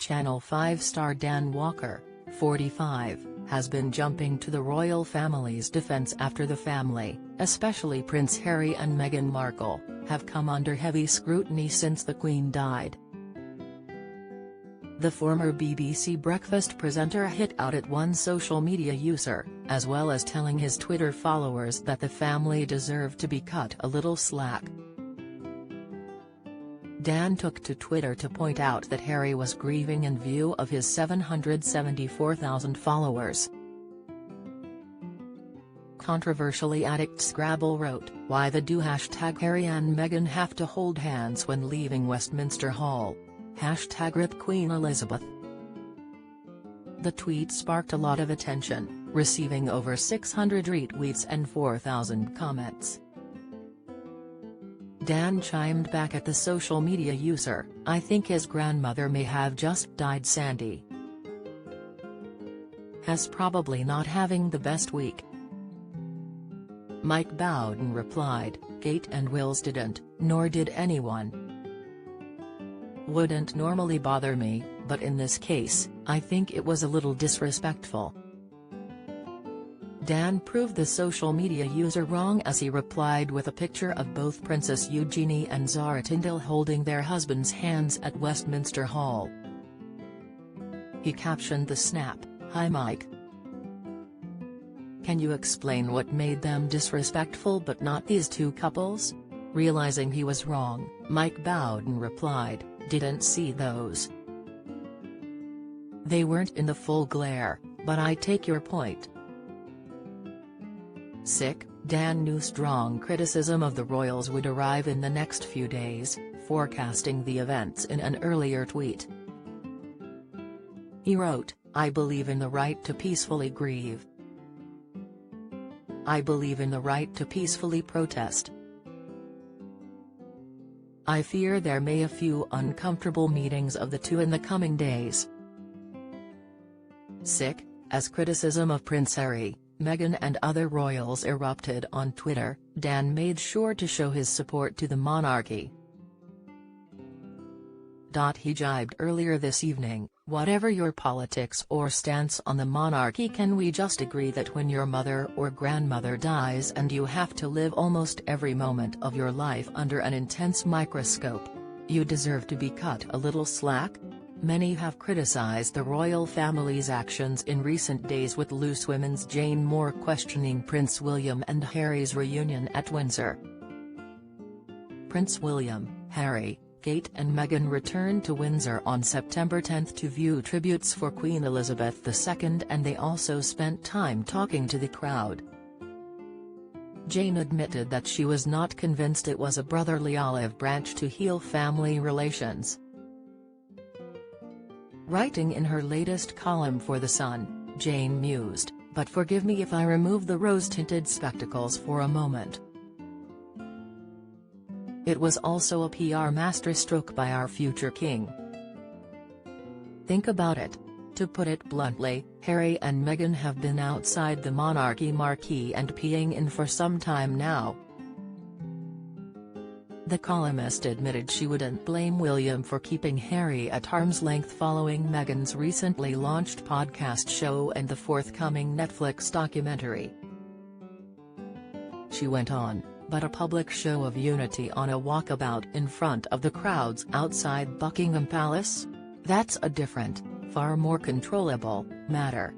Channel 5 star Dan Walker, 45, has been jumping to the royal family's defense after the family, especially Prince Harry and Meghan Markle, have come under heavy scrutiny since the Queen died. The former BBC breakfast presenter hit out at one social media user, as well as telling his Twitter followers that the family deserved to be cut a little slack. Dan took to Twitter to point out that Harry was grieving in view of his 774,000 followers. Controversially, addict Scrabble wrote, "Why the do #Harry and Meghan have to hold hands when leaving Westminster Hall. #RIP Queen Elizabeth." The tweet sparked a lot of attention, receiving over 600 retweets and 4,000 comments. Dan chimed back at the social media user, "I think his grandmother may have just died. Sandy has probably not having the best week." Mike Bowden replied, "Kate and Wills didn't, nor did anyone. Wouldn't normally bother me, but in this case, I think it was a little disrespectful." Dan proved the social media user wrong as he replied with a picture of both Princess Eugenie and Zara Tindall holding their husbands' hands at Westminster Hall. He captioned the snap, "Hi Mike. Can you explain what made them disrespectful but not these two couples?" Realizing he was wrong, Mike Bowden replied, "Didn't see those. They weren't in the full glare, but I take your point." Dan knew strong criticism of the royals would arrive in the next few days, forecasting the events in an earlier tweet. He wrote, "I believe in the right to peacefully grieve. I believe in the right to peacefully protest. I fear there may a few uncomfortable meetings of the two in the coming days." As criticism of Prince Harry, Meghan and other royals erupted on Twitter, Dan made sure to show his support to the monarchy. He jibed earlier this evening, "Whatever your politics or stance on the monarchy, can we just agree that when your mother or grandmother dies and you have to live almost every moment of your life under an intense microscope, you deserve to be cut a little slack?" Many have criticized the royal family's actions in recent days, with Loose Women's Jane Moore questioning Prince William and Harry's reunion at Windsor. Prince William, Harry, Kate and Meghan returned to Windsor on September 10 to view tributes for Queen Elizabeth II, and they also spent time talking to the crowd. Jane admitted that she was not convinced it was a brotherly olive branch to heal family relations. Writing in her latest column for The Sun, Jane mused, "But forgive me if I remove the rose-tinted spectacles for a moment. It was also a PR masterstroke by our future king. Think about it. To put it bluntly, Harry and Meghan have been outside the monarchy marquee and peeing in for some time now." The columnist admitted she wouldn't blame William for keeping Harry at arm's length following Meghan's recently launched podcast show and the forthcoming Netflix documentary. She went on, "But a public show of unity on a walkabout in front of the crowds outside Buckingham Palace? That's a different, far more controllable, matter."